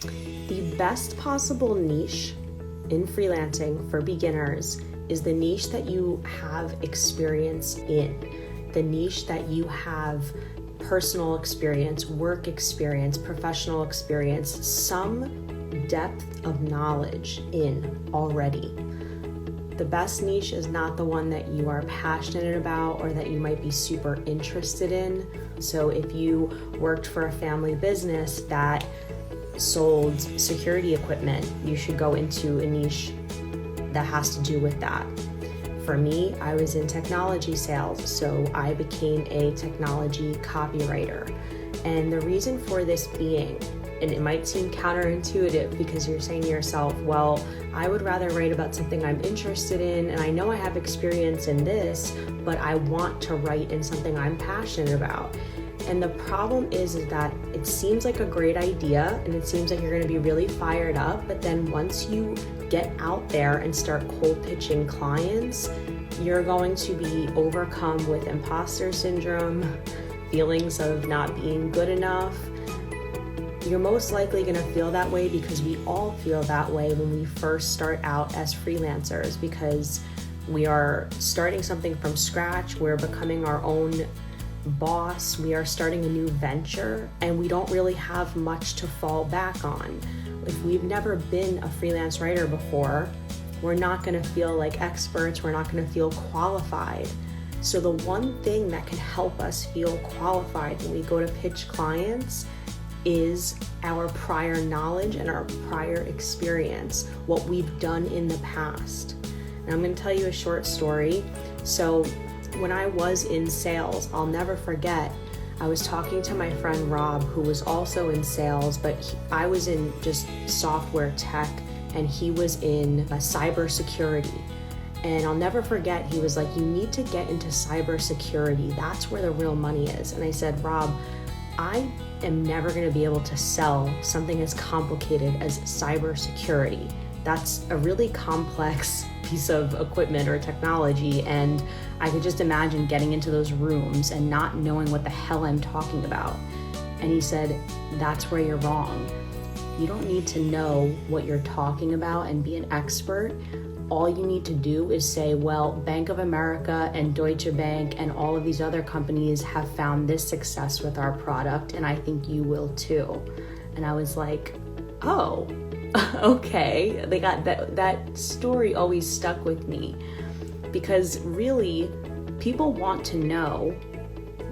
The best possible niche in freelancing for beginners is the niche that you have experience in, the niche that you have personal experience, work experience, professional experience, some depth of knowledge in already. The best niche is not the one that you are passionate about or that you might be super interested in. So if you worked for a family business that sold security equipment, you should go into a niche that has to do with that. For me, I was in technology sales, so I became a technology copywriter. And the reason for this being, and it might seem counterintuitive because you're saying to yourself, well, I would rather write about something I'm interested in, and I know I have experience in this, but I want to write in something I'm passionate about. And the problem is that it seems like a great idea, and it seems like you're going to be really fired up, but then once you get out there and start cold pitching clients, you're going to be overcome with imposter syndrome, feelings of not being good enough. You're most likely going to feel that way because we all feel that way when we first start out as freelancers, because we are starting something from scratch, we're becoming our own boss, we are starting a new venture, and we don't really have much to fall back on. If we've never been a freelance writer before, we're not going to feel like experts, we're not going to feel qualified. So the one thing that can help us feel qualified when we go to pitch clients is our prior knowledge and our prior experience, what we've done in the past. And I'm going to tell you a short story. So when I was in sales, I'll never forget, I was talking to my friend Rob, who was also in sales, but I was in just software tech and he was in cybersecurity. And I'll never forget, he was like, you need to get into cybersecurity. That's where the real money is. And I said, Rob, I am never going to be able to sell something as complicated as cybersecurity. That's a really complex piece of equipment or technology, and I could just imagine getting into those rooms and not knowing what the hell I'm talking about. And he said, that's where you're wrong. You don't need to know what you're talking about and be an expert. All you need to do is say, well, Bank of America and Deutsche Bank and all of these other companies have found this success with our product, and I think you will too. And I was like, oh, okay. They got that story always stuck with me, because really people want to know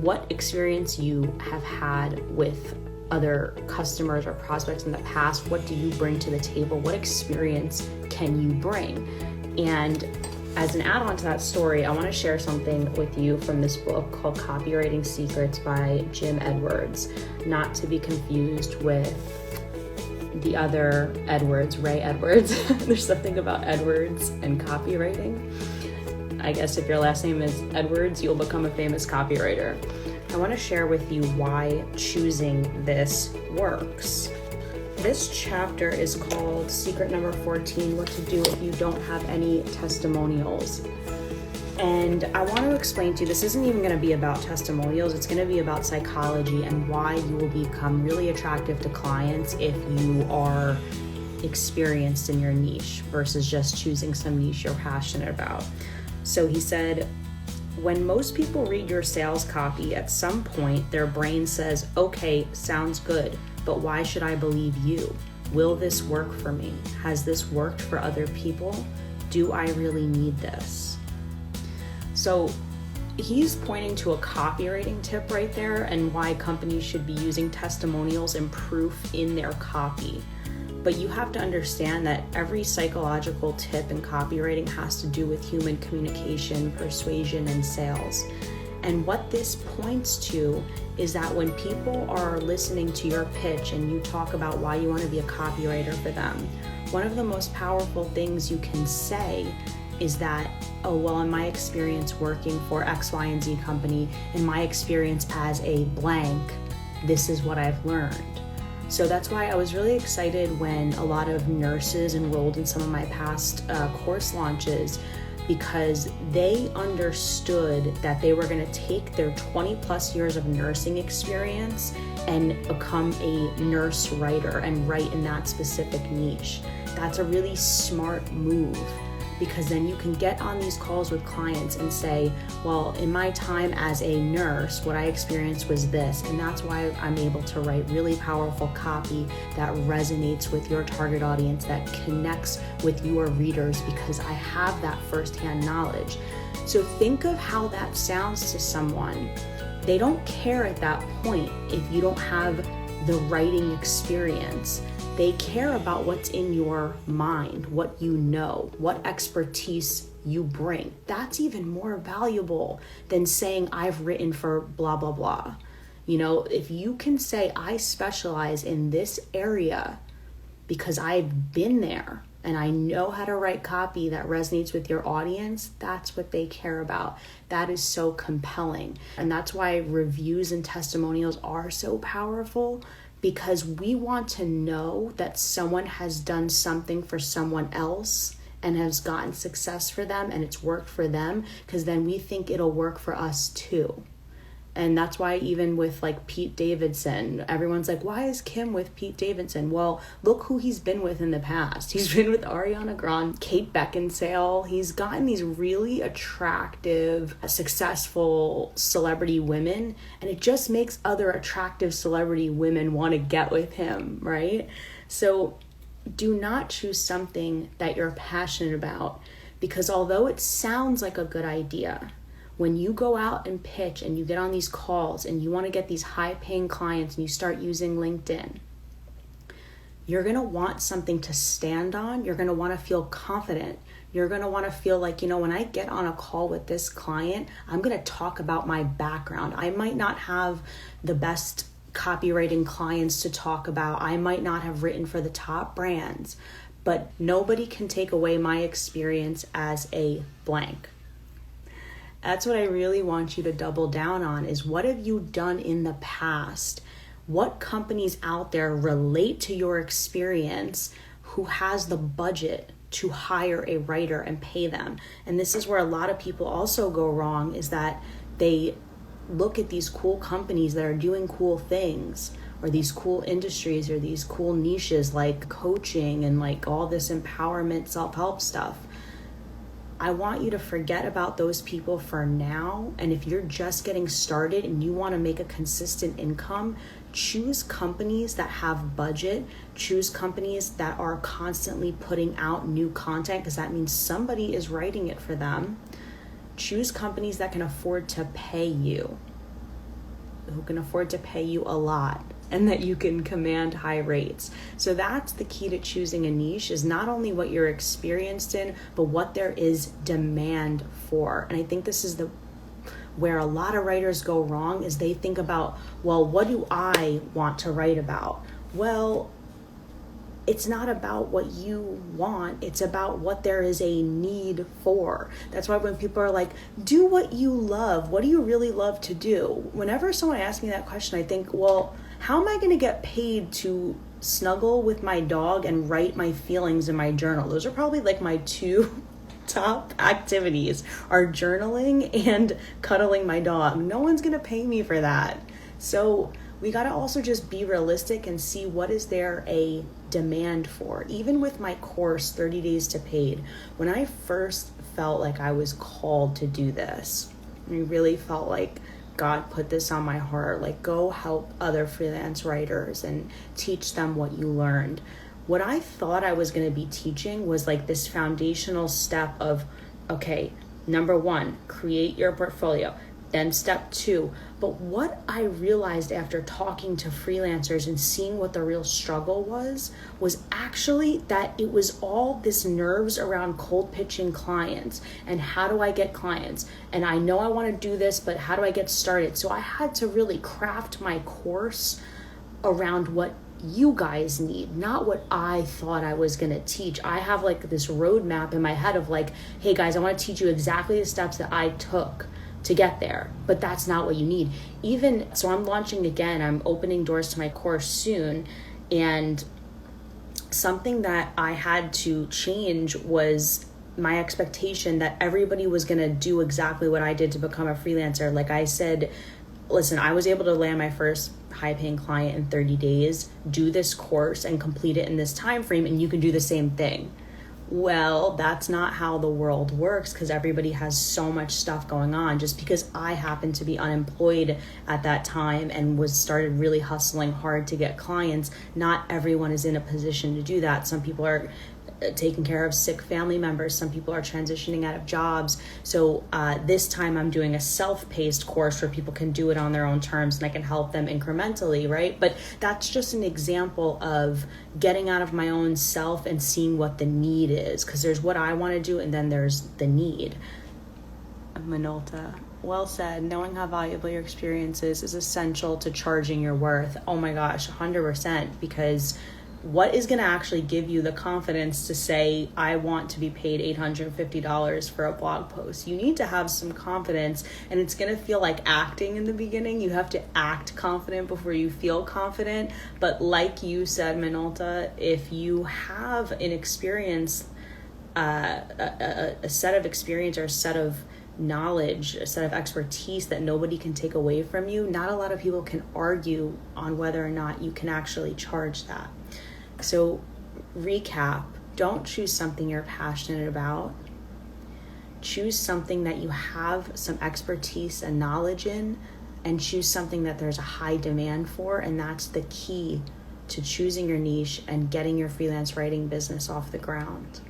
what experience you have had with other customers or prospects in the past. What do you bring to the table? What experience can you bring? And as an add-on to that story, I want to share something with you from this book called Copywriting Secrets by Jim Edwards, not to be confused with the other Edwards, Ray Edwards. There's something about Edwards and copywriting. I guess if your last name is Edwards, you'll become a famous copywriter. I want to share with you why choosing this works. This chapter is called Secret Number 14, What to Do If You Don't Have Any Testimonials. And I want to explain to you, this isn't even going to be about testimonials, it's going to be about psychology and why you will become really attractive to clients if you are experienced in your niche versus just choosing some niche you're passionate about. So he said, when most people read your sales copy, at some point their brain says, okay, sounds good, but why should I believe you? Will this work for me? Has this worked for other people? Do I really need this? So he's pointing to a copywriting tip right there and why companies should be using testimonials and proof in their copy. But you have to understand that every psychological tip in copywriting has to do with human communication, persuasion, and sales. And what this points to is that when people are listening to your pitch and you talk about why you want to be a copywriter for them, one of the most powerful things you can say is that, oh, well, in my experience working for X, Y, and Z company, in my experience as a blank, this is what I've learned. So that's why I was really excited when a lot of nurses enrolled in some of my past course launches, because they understood that they were going to take their 20 plus years of nursing experience and become a nurse writer and write in that specific niche. That's a really smart move, because then you can get on these calls with clients and say, well, in my time as a nurse, what I experienced was this, and that's why I'm able to write really powerful copy that resonates with your target audience, that connects with your readers, because I have that firsthand knowledge. So think of how that sounds to someone. They don't care at that point if you don't have the writing experience. They care about what's in your mind, what you know, what expertise you bring. That's even more valuable than saying I've written for blah, blah, blah. You know, if you can say I specialize in this area because I've been there and I know how to write copy that resonates with your audience, that's what they care about. That is so compelling. And that's why reviews and testimonials are so powerful, because we want to know that someone has done something for someone else and has gotten success for them and it's worked for them, because then we think it'll work for us too. And that's why even with like Pete Davidson, everyone's like, why is Kim with Pete Davidson? Well, look who he's been with in the past. He's been with Ariana Grande, Kate Beckinsale. He's gotten these really attractive, successful celebrity women, and it just makes other attractive celebrity women want to get with him, right? So do not choose something that you're passionate about, because although it sounds like a good idea, when you go out and pitch and you get on these calls and you want to get these high paying clients and you start using LinkedIn, you're going to want something to stand on. You're going to want to feel confident. You're going to want to feel like, you know, when I get on a call with this client, I'm going to talk about my background. I might not have the best copywriting clients to talk about. I might not have written for the top brands, but nobody can take away my experience as a blank. That's what I really want you to double down on, is what have you done in the past? What companies out there relate to your experience who has the budget to hire a writer and pay them? And this is where a lot of people also go wrong, is that they look at these cool companies that are doing cool things, or these cool industries, or these cool niches like coaching and like all this empowerment, self-help stuff. I want you to forget about those people for now. And if you're just getting started and you want to make a consistent income, choose companies that have budget. Choose companies that are constantly putting out new content, because that means somebody is writing it for them. Choose companies that can afford to pay you, who can afford to pay you a lot, and that you can command high rates. So that's the key to choosing a niche, is not only what you're experienced in, but what there is demand for. And I think this is where a lot of writers go wrong, is they think about, well, what do I want to write about? Well, it's not about what you want, it's about what there is a need for. That's why when people are like, do what you love, what do you really love to do? Whenever someone asks me that question, I think, well, how am I going to get paid to snuggle with my dog and write my feelings in my journal? Those are probably like my two top activities, are journaling and cuddling my dog. No one's going to pay me for that. So we got to also just be realistic and see what is there a demand for. Even with my course, 30 Days to Paid, when I first felt like I was called to do this, I really felt like God put this on my heart, like go help other freelance writers and teach them what you learned. What I thought I was going to be teaching was like this foundational step of, okay, number 1, create your portfolio. Then step 2. But what I realized after talking to freelancers and seeing what the real struggle was actually that it was all this nerves around cold pitching clients and how do I get clients? And I know I want to do this, but how do I get started? So I had to really craft my course around what you guys need, not what I thought I was going to teach. I have like this roadmap in my head of like, hey guys, I want to teach you exactly the steps that I took to get there, but that's not what you need. Even so, I'm launching again, I'm opening doors to my course soon, and something that I had to change was my expectation that everybody was going to do exactly what I did to become a freelancer. Like I said, listen, I was able to land my first high-paying client in 30 days, do this course and complete it in this time frame, and you can do the same thing. Well, that's not how the world works, because everybody has so much stuff going on. Just because I happened to be unemployed at that time and started really hustling hard to get clients, not everyone is in a position to do that. Some people are taking care of sick family members. Some people are transitioning out of jobs. So this time I'm doing a self-paced course where people can do it on their own terms and I can help them incrementally, right? But that's just an example of getting out of my own self and seeing what the need is, because there's what I want to do and then there's the need. Minolta, well said. Knowing how valuable your experience is essential to charging your worth. Oh my gosh, 100%, because what is going to actually give you the confidence to say, I want to be paid $850 for a blog post? You need to have some confidence, and it's going to feel like acting in the beginning. You have to act confident before you feel confident. But like you said, Minolta, if you have an experience, a set of experience or a set of knowledge, a set of expertise that nobody can take away from you, not a lot of people can argue on whether or not you can actually charge that. So recap, don't choose something you're passionate about. Choose something that you have some expertise and knowledge in, and choose something that there's a high demand for. And that's the key to choosing your niche and getting your freelance writing business off the ground.